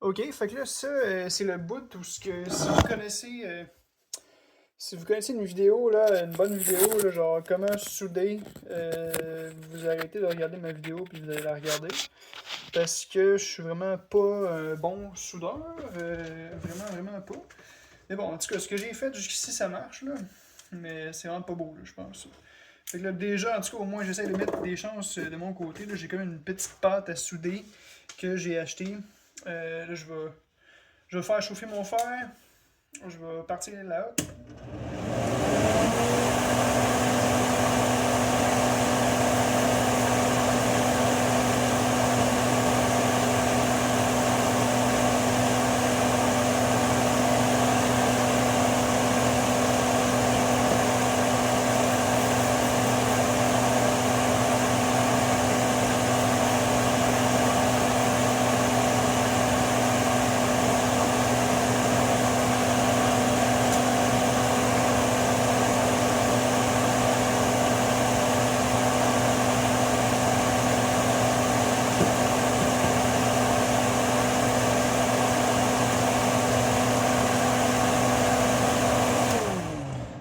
OK, fait que là, ça, c'est le bout où ce que si vous connaissez une vidéo, là, une bonne vidéo, là, genre comment souder, vous arrêtez de regarder ma vidéo puis vous allez la regarder. Parce que je suis vraiment pas un bon soudeur, vraiment pas. Mais bon, en tout cas, ce que j'ai fait jusqu'ici, ça marche, là. Mais c'est vraiment pas beau, là, je pense. Fait que là, déjà, en tout cas, au moins, j'essaie de mettre des chances de mon côté. Là, j'ai comme une petite pâte à souder que j'ai achetée. Là, je vais faire chauffer mon fer. Je vais partir là.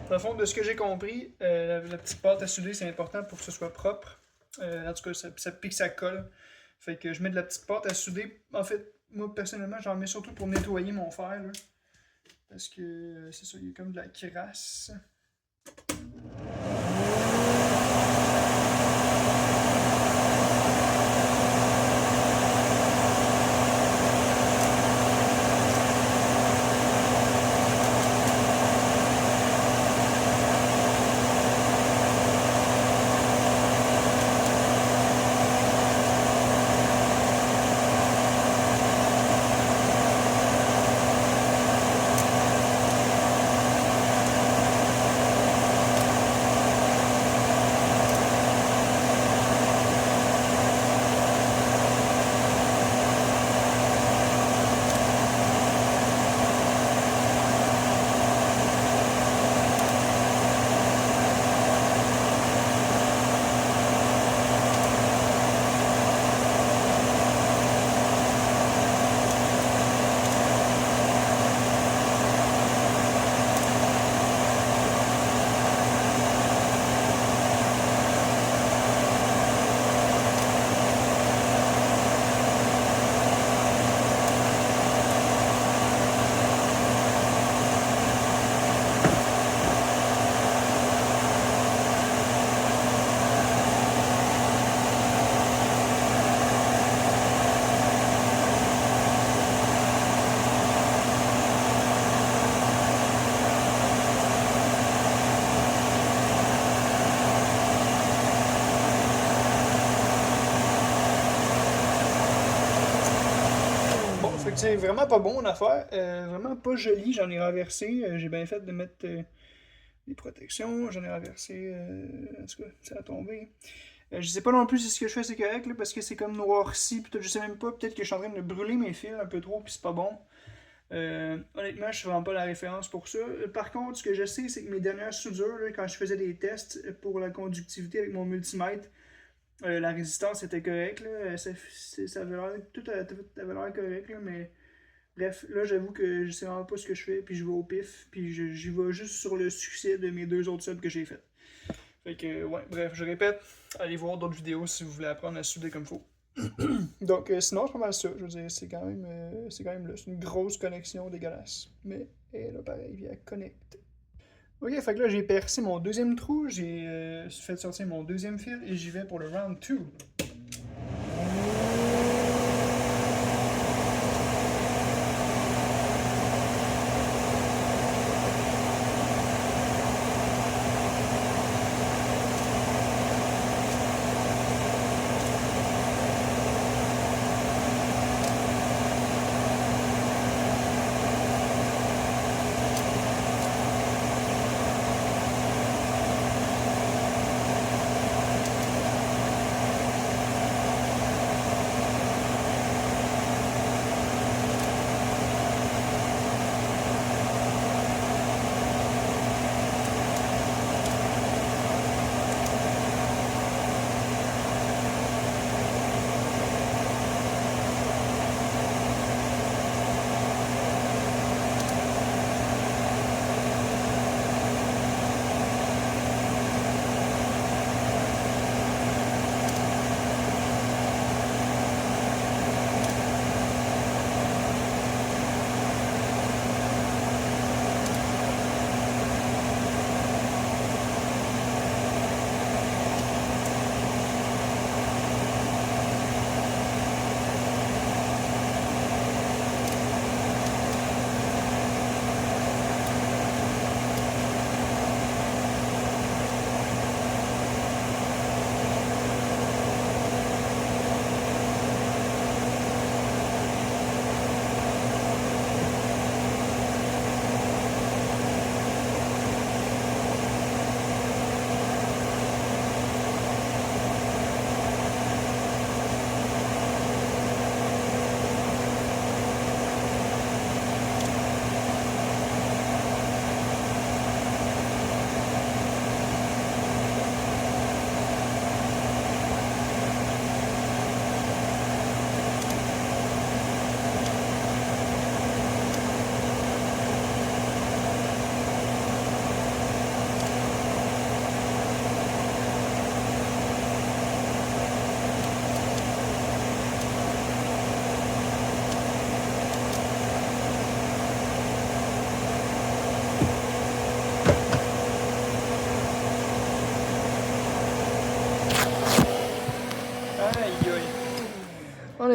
Dans le fond, de ce que j'ai compris, la petite pâte à souder, c'est important pour que ce soit propre. En tout cas, ça pique, ça colle. Fait que je mets de la petite pâte à souder. En fait, moi, personnellement, j'en mets surtout pour nettoyer mon fer. Là, parce que c'est ça, il y a comme de la crasse. Bon, fait que c'est vraiment pas bon mon affaire. Vraiment pas joli. J'en ai renversé. J'ai bien fait de mettre des protections. J'en ai renversé. En tout cas, ça a tombé. Je sais pas non plus si ce que je fais c'est correct là, parce que c'est comme noirci. Puis je sais même pas. Peut-être que je suis en train de brûler mes fils un peu trop. Puis c'est pas bon. Honnêtement, je suis vraiment pas la référence pour ça. Par contre, ce que je sais, c'est que mes dernières soudures, là, quand je faisais des tests pour la conductivité avec mon multimètre, la résistance était correcte. Là, ça avait l'air, tout avait l'air correct. Là, mais bref, là, j'avoue que je sais vraiment pas ce que je fais. Puis je vais au pif. Puis j'y vais juste sur le succès de mes deux autres subs que j'ai fait. Fait que, ouais, bref, je répète, allez voir d'autres vidéos si vous voulez apprendre à souder comme faut. Donc, sinon, c'est pas mal ça. Je veux dire, c'est quand même là. C'est une grosse connexion dégueulasse. Mais elle là, pareil, via Connect. Ok, fait que là, j'ai percé mon deuxième trou. J'ai fait sortir mon deuxième fil et j'y vais pour le round 2.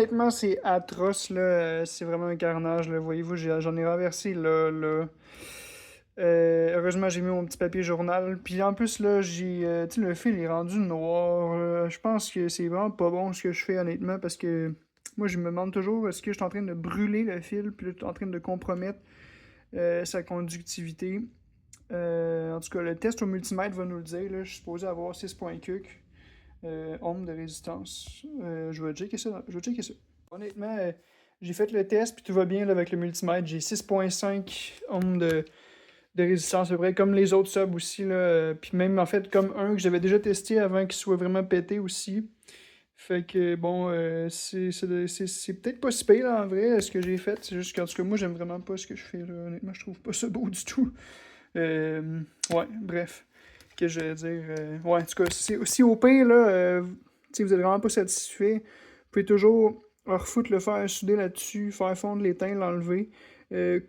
honnêtement, c'est atroce, là. C'est vraiment un carnage, là. Voyez-vous, j'en ai renversé, là. Heureusement, j'ai mis mon petit papier journal. Puis en plus, là, tu sais, le fil est rendu noir. Je pense que c'est vraiment pas bon ce que je fais, honnêtement, parce que moi, je me demande toujours, est-ce que je suis en train de brûler le fil, puis là, je suis en train de compromettre sa conductivité. En tout cas, le test au multimètre va nous le dire, là. Je suis supposé avoir 6.cuc ohms de résistance. Je vais checker ça. Je vais checker ça. Honnêtement, j'ai fait le test, puis tout va bien là, avec le multimètre. J'ai 6.5 ohms de résistance, à peu près, comme les autres subs aussi. Là. Puis même, en fait, comme un que j'avais déjà testé avant qu'il soit vraiment pété aussi. Fait que, bon, c'est peut-être pas si pire, là, en vrai, ce que j'ai fait. C'est juste qu'en tout cas, moi, j'aime vraiment pas ce que je fais, là. Honnêtement, je trouve pas ça beau du tout. Ouais, bref. Que je vais dire. Ouais, en tout cas, si au pire, là, si vous êtes vraiment pas satisfait, vous pouvez toujours refoutre le fer à souder là-dessus, faire fondre l'étain, l'enlever.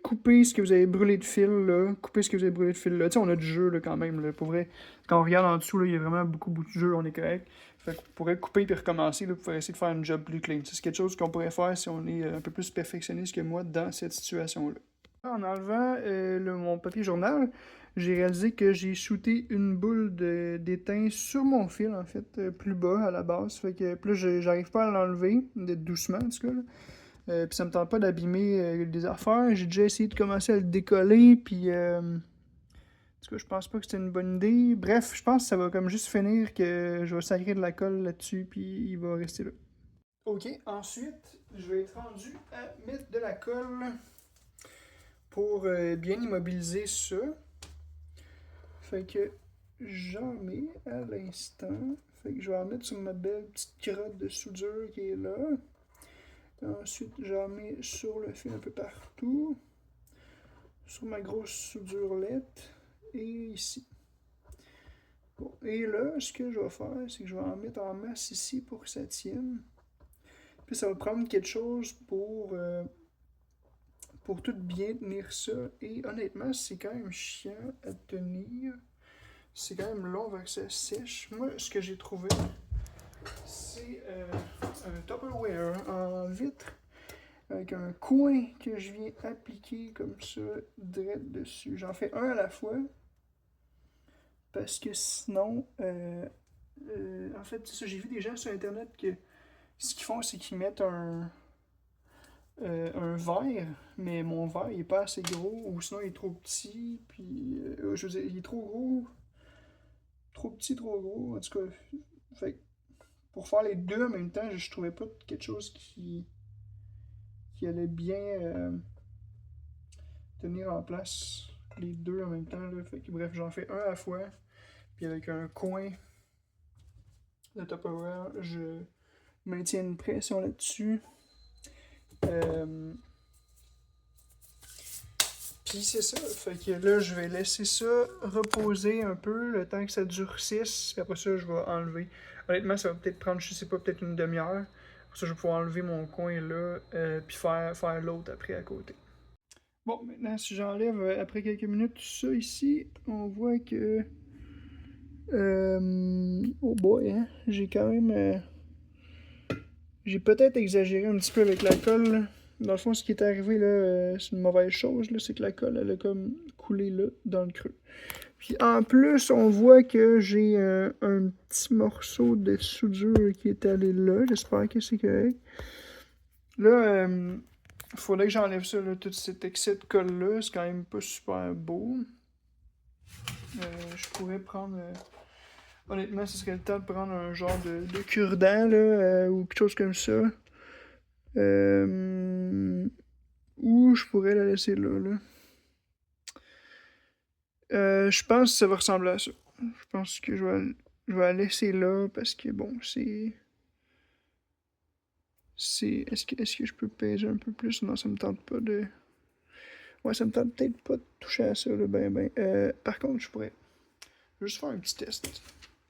Couper ce que vous avez brûlé de fil, là. Couper ce que vous avez brûlé de fil, là. Tu sais, on a du jeu, là, quand même, là. Pour vrai, quand on regarde en dessous, là, il y a vraiment beaucoup de jeu, on est correct. Fait qu'on pourrait couper puis recommencer, là, pour essayer de faire un job plus clean. C'est quelque chose qu'on pourrait faire si on est un peu plus perfectionniste que moi dans cette situation-là. En enlevant mon papier journal, j'ai réalisé que j'ai shooté une boule d'étain sur mon fil, en fait, plus bas à la base. Fait que plus j'arrive pas à l'enlever, doucement en tout cas. Là. Puis ça me tente pas d'abîmer des affaires. J'ai déjà essayé de commencer à le décoller, puis en tout cas, je pense pas que c'était une bonne idée. Bref, je pense que ça va comme juste finir que je vais sacrer de la colle là-dessus, puis il va rester là. Ok, ensuite, je vais être rendu à mettre de la colle pour bien immobiliser ça. Fait que j'en mets à l'instant. Fait que je vais en mettre sur ma belle petite crotte de soudure qui est là. Ensuite, j'en mets sur le fil un peu partout. Sur ma grosse soudurelette. Et ici. Bon, et là, ce que je vais faire, c'est que je vais en mettre en masse ici pour que ça tienne. Puis ça va prendre quelque chose pour tout bien tenir ça. Et honnêtement, c'est quand même chiant à tenir. C'est quand même long avant que ça sèche. Moi, ce que j'ai trouvé, c'est un Tupperware en vitre avec un coin que je viens appliquer comme ça, direct dessus. J'en fais un à la fois parce que sinon, en fait, c'est ça, j'ai vu des gens sur Internet que ce qu'ils font, c'est qu'ils mettent un verre, mais mon verre il est pas assez gros, ou sinon il est trop petit, puis je veux dire, il est trop gros, trop petit, trop gros, en tout cas. Fait pour faire les deux en même temps, je trouvais pas quelque chose qui allait bien tenir en place les deux en même temps. Là. Fait que, bref, j'en fais un à la fois, puis avec un coin de Tupperware, je maintiens une pression là-dessus. Puis c'est ça, fait que là je vais laisser ça reposer un peu le temps que ça durcisse, puis après ça je vais enlever. Honnêtement ça va peut-être prendre, je sais pas, peut-être une demi-heure. Pour ça je vais pouvoir enlever mon coin là, puis faire l'autre après à côté. Bon, maintenant si j'enlève après quelques minutes tout ça ici, on voit que... oh boy, hein, j'ai quand même... j'ai peut-être exagéré un petit peu avec la colle, là. Dans le fond, ce qui est arrivé, là, c'est une mauvaise chose, là, c'est que la colle, elle a comme coulé là, dans le creux. Puis en plus, on voit que j'ai un petit morceau de soudure qui est allé là. J'espère que c'est correct. Là, il faudrait que j'enlève ça, là, tout cet excès de colle-là. C'est quand même pas super beau. Je pourrais prendre... honnêtement, ce serait le temps de prendre un genre de cure-dent, là, ou quelque chose comme ça. Ou je pourrais la laisser là, là. Je pense que ça va ressembler à ça. Je pense que je vais la laisser là parce que bon, c'est. Est-ce que je peux peser un peu plus? Non, ça me tente pas de. Ouais, ça me tente peut-être pas de toucher à ça, là, ben. Par contre, je pourrais juste faire un petit test.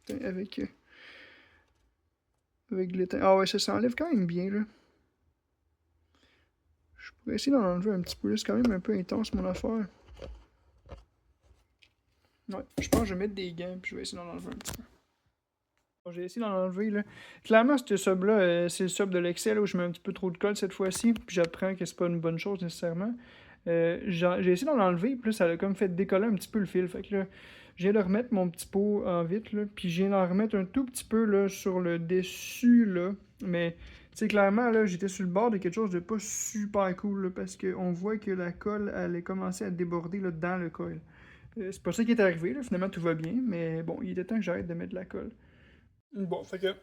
Avec l'étain. Ah ouais, ça s'enlève quand même bien, là. Je pourrais essayer d'en enlever un petit peu. C'est quand même un peu intense, mon affaire. Ouais, je pense que je vais mettre des gants puis je vais essayer d'en enlever un petit peu. Bon, j'ai essayé d'en enlever, là. Clairement, ce sub-là, c'est le sub de l'Excel où je mets un petit peu trop de colle cette fois-ci, puis j'apprends que c'est pas une bonne chose nécessairement. J'ai essayé d'en enlever, puis là, ça a comme fait décoller un petit peu le fil. Fait que là, je viens de remettre mon petit pot en vitre, là, puis je viens d'en remettre un tout petit peu là, sur le dessus, là. Mais, tu sais, clairement, là, j'étais sur le bord de quelque chose de pas super cool, là, parce qu'on voit que la colle, elle a commencé à déborder là, dans le coil. C'est pas ça qui est arrivé, là. Finalement, tout va bien, mais bon, il était temps que j'arrête de mettre de la colle. Bon, fait que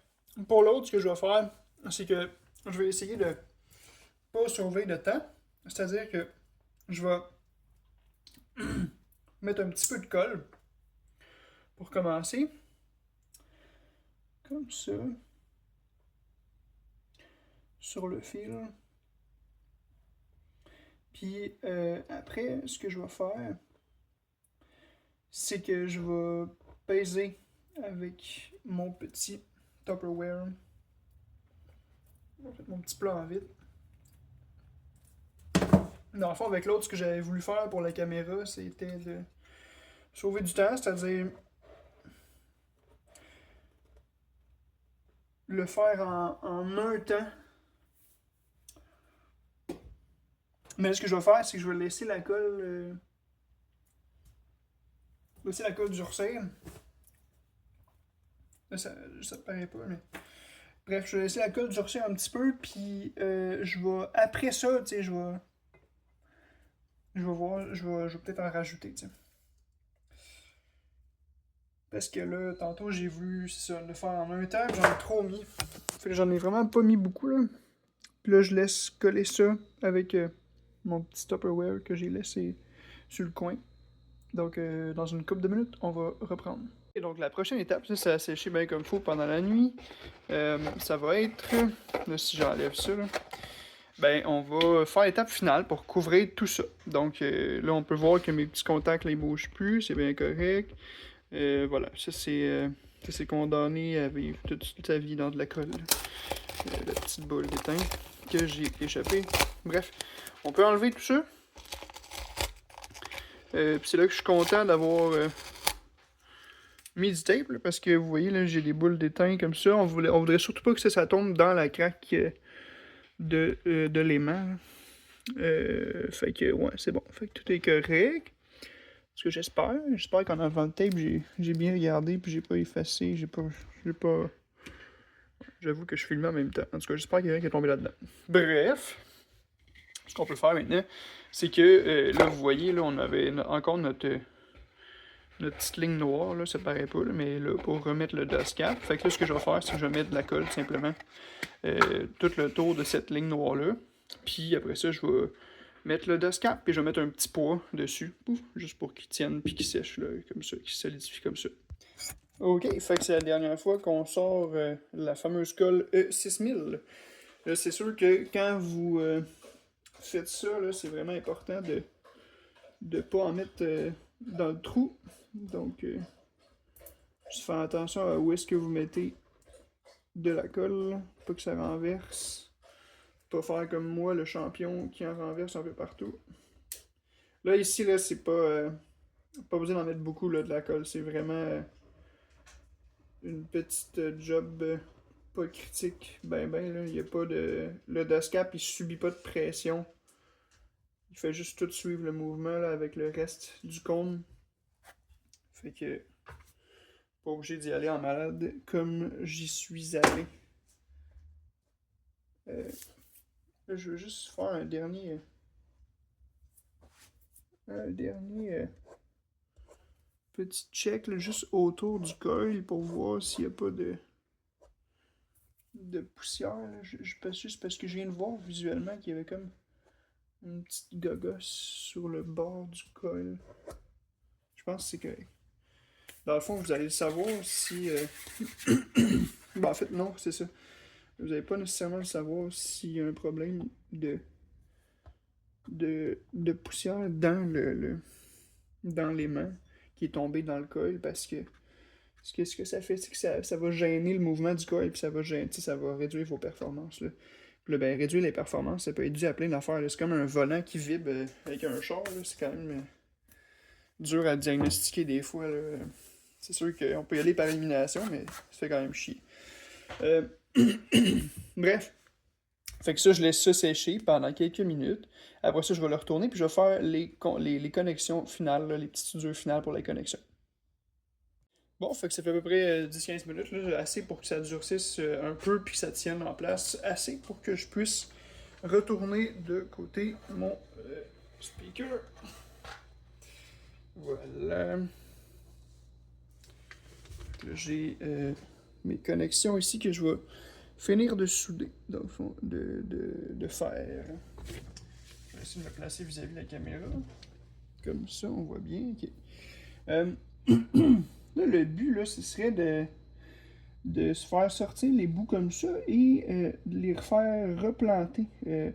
pour l'autre, ce que je vais faire, c'est que je vais essayer de pas sauver de temps. C'est-à-dire que je vais mettre un petit peu de colle pour commencer. Comme ça. Sur le fil. Puis après, ce que je vais faire, c'est que je vais peser avec mon petit Tupperware. En fait, mon petit plat en vide. Dans le fond, avec l'autre, ce que j'avais voulu faire pour la caméra, c'était de sauver du temps, c'est-à-dire le faire en un temps. Mais ce que je vais faire, c'est que je vais laisser la colle. Laisser la colle durcir. Là, ça paraît pas, mais. Bref, je vais laisser la colle durcir un petit peu, puis je vais. Après ça, tu sais, je vais. Je vais voir, je vais peut-être en rajouter, tu sais. Parce que là, tantôt, j'ai voulu ça, le faire en un temps, puis j'en ai trop mis. Fait que j'en ai vraiment pas mis beaucoup, là. Puis là, je laisse coller ça avec mon petit Tupperware que j'ai laissé sur le coin. Donc, dans une couple de minutes, on va reprendre. Et donc, la prochaine étape, ça, c'est à sécher bien comme il faut pendant la nuit. Ça va être, là, si j'enlève ça, là, ben, on va faire l'étape finale pour couvrir tout ça. Donc, là, on peut voir que mes petits contacts, là, ils bougent plus, c'est bien correct. Voilà, ça, c'est condamné à vivre toute sa vie dans de la colle. La petite boule d'étain que j'ai échappé. Bref, on peut enlever tout ça. Puis c'est là que je suis content d'avoir mis du tape, là, parce que vous voyez, là, j'ai des boules d'étain comme ça. On voudrait surtout pas que ça tombe dans la craque de l'aimant. Fait que, ouais, c'est bon. Fait que tout est correct. Ce que j'espère. J'espère qu'en enlevant le tape, j'ai bien regardé, puis j'ai pas effacé, j'ai pas... J'avoue que je filmais en même temps. En tout cas, j'espère qu'il y a rien qui est tombé là-dedans. Bref, ce qu'on peut faire maintenant, c'est que, là, vous voyez, là, on avait encore notre petite ligne noire, là, ça paraît pas, là, mais là, pour remettre le dust cap. Fait que là, ce que je vais faire, c'est que je vais mettre de la colle, tout simplement, tout le tour de cette ligne noire-là. Puis après ça, je vais mettre le dust cap, puis je vais mettre un petit poids dessus, pouf, juste pour qu'il tienne, puis qu'il sèche, là, comme ça, qu'il solidifie comme ça. Ok, fait que c'est la dernière fois qu'on sort la fameuse colle E6000. Là, c'est sûr que quand vous faites ça, là, c'est vraiment important de ne pas en mettre dans le trou. Donc, juste faire attention à où est-ce que vous mettez de la colle, pas que ça renverse. Pas faire comme moi, le champion, qui en renverse un peu partout. Là, ici, là, c'est pas besoin d'en mettre beaucoup, là, de la colle. C'est vraiment une petite job pas critique. Ben, là, il n'y a pas de... Le dust cap, il subit pas de pression. Il fait juste tout suivre le mouvement, là, avec le reste du cône. Fait que... Pas obligé d'y aller en malade comme j'y suis allé. Là, je veux juste faire un dernier petit check là, juste autour du coil pour voir s'il n'y a pas de poussière. Là. Juste parce que je viens de voir visuellement qu'il y avait comme une petite gogosse sur le bord du coil. Je pense que c'est correct. Dans le fond, vous allez le savoir si... ben, en fait, non, c'est ça. Vous n'allez pas nécessairement le savoir s'il y a un problème de poussière dans l'aimant qui est tombé dans le coil parce que ce que ça fait, c'est que ça va gêner le mouvement du coil puis ça va réduire vos performances. Là. Puis là, ben, réduire les performances, ça peut être dû à plein d'affaires. C'est comme un volant qui vibre avec un char. C'est quand même dur à diagnostiquer des fois. Là. C'est sûr qu'on peut y aller par élimination, mais ça fait quand même chier. Euh, Bref. Fait que ça, je laisse ça sécher pendant quelques minutes. Après ça, je vais le retourner, puis je vais faire les connexions finales, là, les petites soudures finales pour les connexions. Bon, fait que ça fait à peu près 10-15 minutes, là, assez pour que ça durcisse un peu, puis que ça tienne en place, assez pour que je puisse retourner de côté mon speaker. Voilà. Là, j'ai mes connexions ici que je vais finir de souder, dans le fond, de faire. Je vais essayer de me placer vis-à-vis de la caméra. Comme ça, on voit bien. Ok. Là, le but, là, ce serait de se faire sortir les bouts comme ça et de les refaire replanter. Là,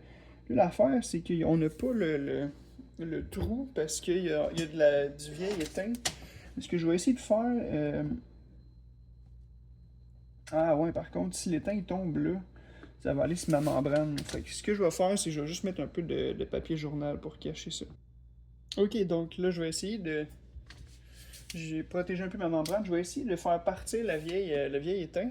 l'affaire, c'est qu'on n'a pas le trou parce qu'il y a du vieil étain. Ce que je vais essayer de faire. Ah ouais, par contre, si l'étain il tombe là, ça va aller sur ma membrane. Fait que ce que je vais faire, c'est que je vais juste mettre un peu de papier journal pour cacher ça. Ok, donc là, je vais essayer de. J'ai protégé un peu ma membrane. Je vais essayer de faire partir le vieil étain.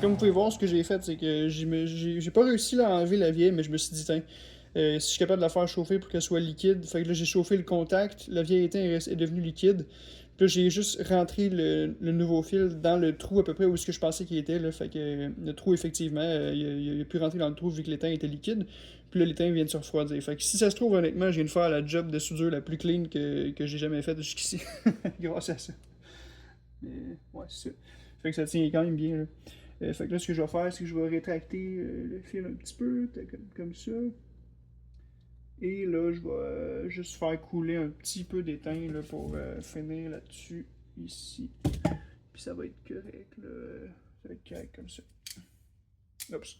Comme vous pouvez voir, ce que j'ai fait, c'est que j'ai pas réussi à enlever la vieille, mais je me suis dit, tiens, si je suis capable de la faire chauffer pour qu'elle soit liquide, fait que là j'ai chauffé le contact, la vieille étain est devenue liquide. Puis là j'ai juste rentré le nouveau fil dans le trou à peu près où ce que je pensais qu'il était. Là, fait que le trou, effectivement, il a pu rentrer dans le trou vu que l'étain était liquide. Puis là, l'étain vient de se refroidir. Fait que si ça se trouve, honnêtement, je viens de faire la job de soudure la plus clean que j'ai jamais faite jusqu'ici. Grâce à ça. Mais ouais, c'est ça. Fait que ça tient quand même bien. Là. Fait que là, ce que je vais faire, c'est que je vais rétracter le fil un petit peu, comme ça. Et là, je vais juste faire couler un petit peu d'étain là, pour finir là-dessus, ici. Puis ça va être correct, là. Ça va être correct comme ça. Oups.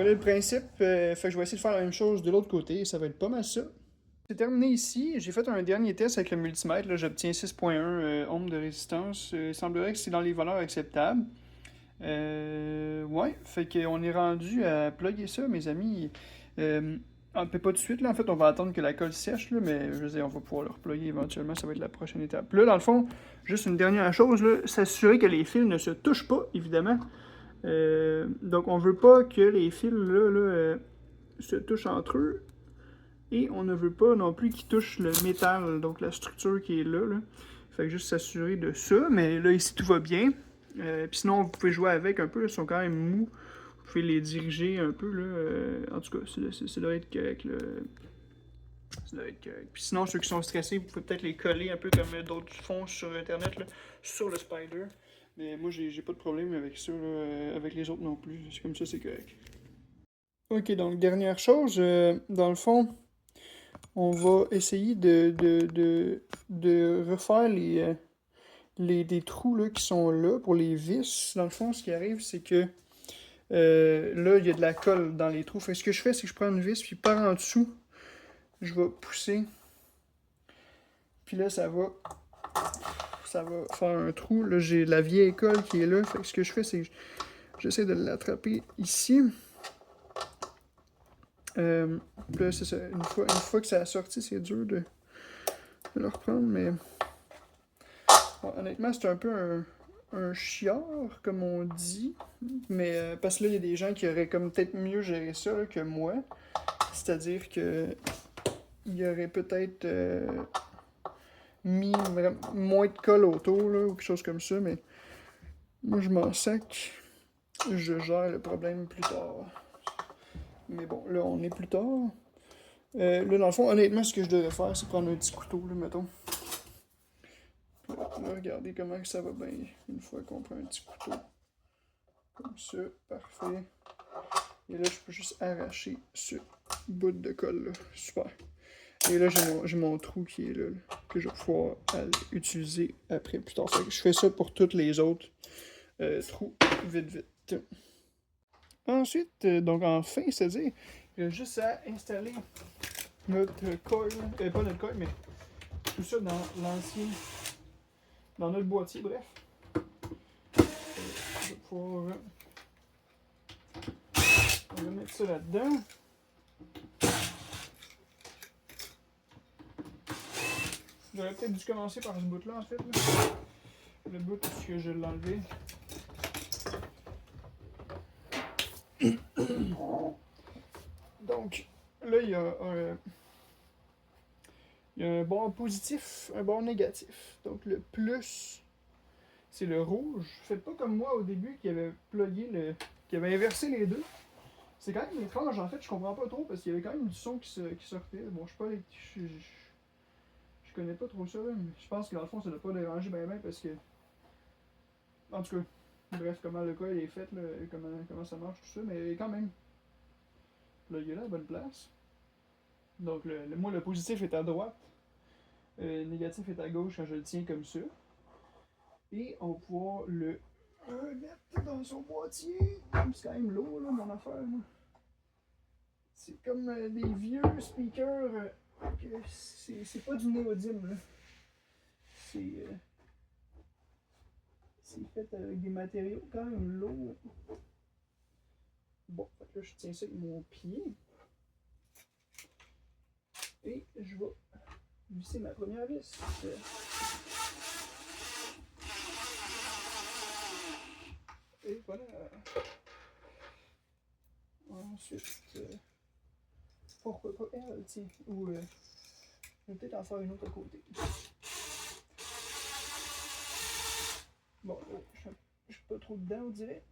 Voilà le principe. Fait que je vais essayer de faire la même chose de l'autre côté. Ça va être pas mal ça. C'est terminé ici. J'ai fait un dernier test avec le multimètre. Là, j'obtiens 6.1 ohms de résistance. Il semblerait que c'est dans les valeurs acceptables. Ouais, fait qu'on est rendu à plugger ça, mes amis. On peut pas tout de suite, là. En fait, on va attendre que la colle sèche, là, mais je veux dire, on va pouvoir le reploguer éventuellement. Ça va être la prochaine étape. Là, dans le fond, juste une dernière chose, là, s'assurer que les fils ne se touchent pas, évidemment. Donc, on veut pas que les fils, là, se touchent entre eux. Et on ne veut pas non plus qu'ils touchent le métal, donc la structure qui est là, là. Fait que juste s'assurer de ça. Mais là, ici, tout va bien. Puis sinon, vous pouvez jouer avec un peu, ils sont quand même mous. Vous pouvez les diriger un peu, là. En tout cas, ça doit être correct, là. Ça doit être correct. Puis sinon, ceux qui sont stressés, vous pouvez peut-être les coller un peu comme d'autres font sur Internet, là, sur le Spider. Mais moi, j'ai pas de problème avec ça, là, avec les autres non plus. C'est comme ça, c'est correct. Ok, donc dernière chose, dans le fond, on va essayer de refaire des trous là, qui sont là pour les vis. Dans le fond, ce qui arrive, c'est que là, il y a de la colle dans les trous. Fait que ce que je fais, c'est que je prends une vis, puis par en dessous, je vais pousser. Puis là, ça va faire un trou. Là, j'ai la vieille colle qui est là. Fait que ce que je fais, c'est que j'essaie de l'attraper ici. Là, c'est ça. Une fois que ça a sorti, c'est dur de le reprendre, mais bon, honnêtement, c'est un peu un chiard, comme on dit. Mais parce que là, il y a des gens qui auraient comme peut-être mieux géré ça là, que moi. C'est-à-dire que il y aurait peut-être mis moins de colle autour là, ou quelque chose comme ça, mais moi je m'en sac. Je gère le problème plus tard. Mais bon, là on est plus tard. Là dans le fond, honnêtement, ce que je devrais faire, c'est prendre un petit couteau, là, mettons. Là, regardez comment ça va bien une fois qu'on prend un petit couteau. Comme ça, parfait. Et là, je peux juste arracher ce bout de colle là. Super. Et là, j'ai mon trou qui est là, que je vais pouvoir utiliser après, plus tard. Je fais ça pour tous les autres trous, vite. Ensuite, donc enfin, c'est-à-dire, il y a juste à installer notre coil, pas notre coil, mais tout ça dans l'ancien, dans notre boîtier, bref. Je vais pouvoir remettre ça là-dedans. J'aurais peut-être dû commencer par ce bout-là, en fait. Là. Le bout que je l'ai enlevé. Donc, là, il y a un bord positif, un bord négatif. Donc, le plus, c'est le rouge. Faites pas comme moi au début qui avait qui avait inversé les deux. C'est quand même étrange, en fait, je comprends pas trop parce qu'il y avait quand même du son qui sortait. Bon, je sais pas, je connais pas trop ça, là, mais je pense que dans le fond, ça doit pas déranger bien parce que. En tout cas, bref, comment le coil est fait, là, comment ça marche, tout ça, mais quand même. Là, il est là à la bonne place. Donc, moi, le positif est à droite. Le négatif est à gauche quand je le tiens comme ça. Et on va pouvoir le remettre dans son boîtier. C'est quand même lourd, là, mon affaire. Là. C'est comme des vieux speakers. C'est pas du néodyme, là. C'est fait avec des matériaux quand même lourds. Bon, fait que là, je tiens ça avec mon pied. Et je vais visser ma première vis. Et voilà. Ensuite, pourquoi pas elle, tiens. Ou je vais peut-être en faire une autre à côté. Bon, je suis pas trop dedans, on dirait.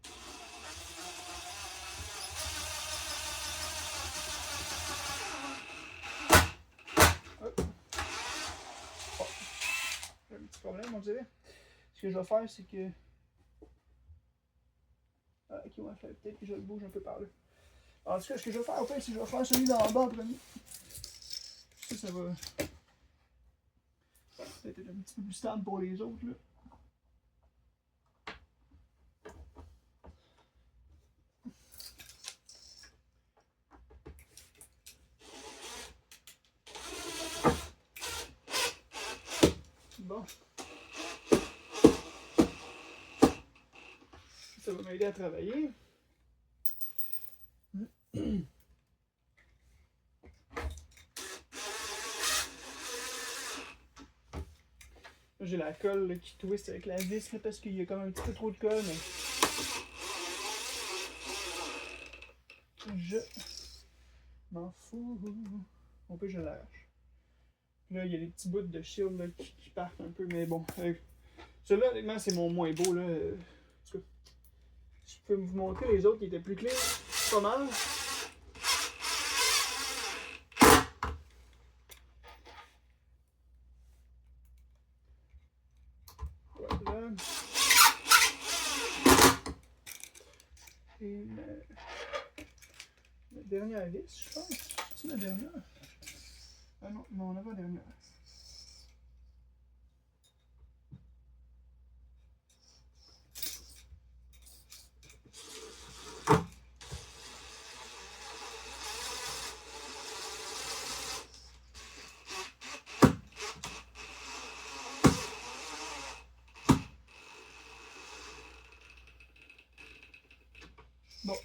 Hop. Oh. J'ai un petit problème, on dirait. Ce que je vais faire, c'est que. Ah, ok, ouais, peut-être que je le bouge un peu par là. En tout cas, ce que je vais faire, c'est que je vais faire celui d'en bas en premier. Ça va. Peut-être un petit peu plus stable pour les autres, là. ça va m'aider à travailler. J'ai la colle là, qui twist avec la vis là, parce qu'il y a comme un petit peu trop de colle, mais je m'en fous. Au pire, je lâche. Là, il y a des petits bouts de shield là, qui partent un peu, mais bon. Celui-là, honnêtement, c'est mon moins beau. Là. En tout cas, je peux vous montrer les autres qui étaient plus clairs. Pas mal. Voilà. Et la dernière vis, je pense. C'est la dernière? Ah non, on n'a pas la dernière. Bon.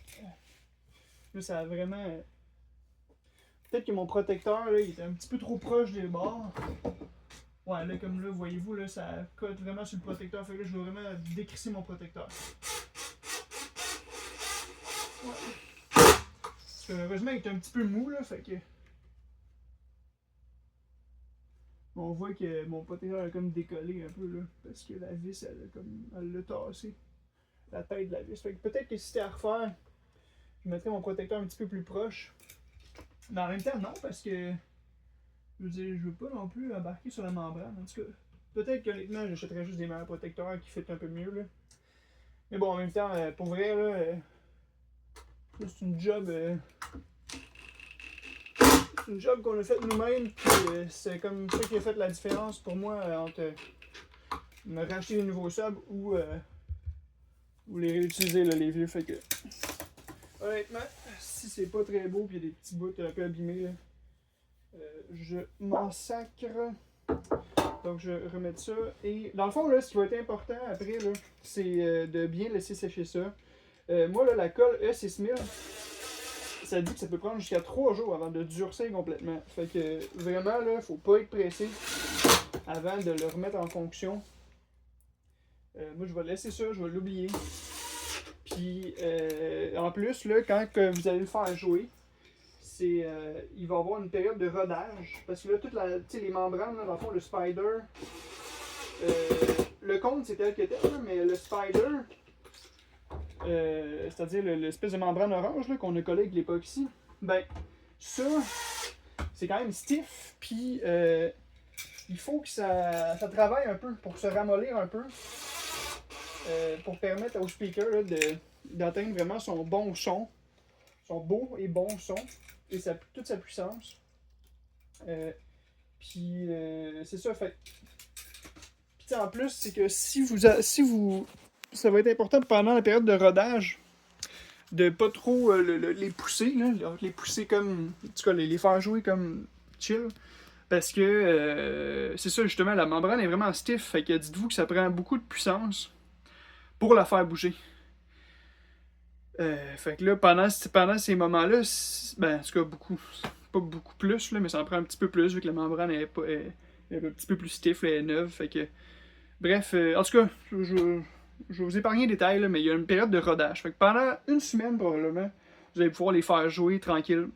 Là, ça a vraiment... Peut-être que mon protecteur, là, il était un petit peu trop proche des bords. Ouais, là, comme là, voyez-vous, là, ça cote vraiment sur le protecteur. Fait que là, je vais vraiment décrisser mon protecteur. Ouais. Parce que, heureusement, il est un petit peu mou, là, fait que... On voit que mon protecteur a comme décollé un peu, là, parce que la vis, elle l'a tassé. La tête de la vis. Fait que peut-être que si c'était à refaire, je mettrais mon protecteur un petit peu plus proche. Mais en même temps, non, parce que... Je veux dire, je veux pas non plus embarquer sur la membrane. En tout cas, peut-être qu'honnêtement, j'achèterais juste des meilleurs protecteurs qui fit un peu mieux, là. Mais bon, en même temps, pour vrai, là, c'est une job... c'est une job qu'on a faite nous-mêmes, puis c'est comme ça qui a fait la différence pour moi entre me racheter des nouveaux subs ou les réutiliser, là, les vieux. Fait que, honnêtement, si c'est pas très beau, puis il y a des petits bouts un peu abîmés, là, je m'en sacre. Donc je vais remettre ça. Et dans le fond, là, ce qui va être important après, là, c'est de bien laisser sécher ça. Moi, là, la colle E6000, ça dit que ça peut prendre jusqu'à 3 jours avant de durcir complètement. Fait que vraiment, là, faut pas être pressé avant de le remettre en fonction. Moi, je vais laisser ça, je vais l'oublier. Puis, en plus, là, quand que vous allez le faire jouer, c'est, il va y avoir une période de rodage. Parce que là, toutes les membranes, là, dans le fond, le spider, le cône, c'est tel que tel, mais le spider, c'est-à-dire l'espèce de membrane orange qu'on a collé avec l'époxy, ben, ça, c'est quand même stiff, puis il faut que ça travaille un peu pour se ramollir un peu, pour permettre au speaker là, d'atteindre vraiment son bon son, son beau et bon son, et toute sa puissance. Puis c'est ça, fait. Puis en plus, c'est que si vous ça va être important pendant la période de rodage de pas trop les pousser, là, les pousser comme, en tout cas les faire jouer comme chill, parce que c'est ça justement, la membrane est vraiment stiff, fait que dites-vous que ça prend beaucoup de puissance pour la faire bouger. Fait que là, pendant ces moments-là, ben, en tout cas, pas beaucoup plus, là, mais ça en prend un petit peu plus, vu que la membrane est un petit peu plus stiff, là, elle est neuve, fait que... Bref, en tout cas, je vais vous épargner les détails, là, mais il y a une période de rodage. Fait que pendant une semaine, probablement, vous allez pouvoir les faire jouer tranquille.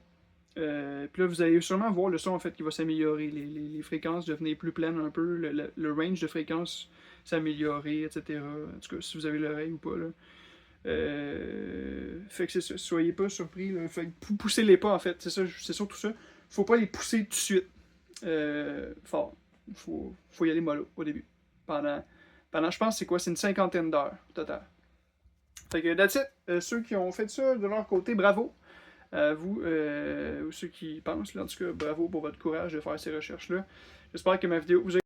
Puis là, vous allez sûrement voir le son, en fait, qui va s'améliorer. Les fréquences devenir plus pleines un peu, le range de fréquences s'améliorer, etc. En tout cas, si vous avez l'oreille ou pas, là. Fait que c'est ça, soyez pas surpris, là. Fait que poussez-les pas, en fait, c'est surtout ça. Faut pas les pousser tout de suite fort. Faut y aller mollo au début. Pendant je pense, c'est une 50aine d'heures total. Fait que that's it. Ceux qui ont fait ça de leur côté, bravo. Vous, ou ceux qui pensent, là, en tout cas, bravo pour votre courage de faire ces recherches-là. J'espère que ma vidéo vous a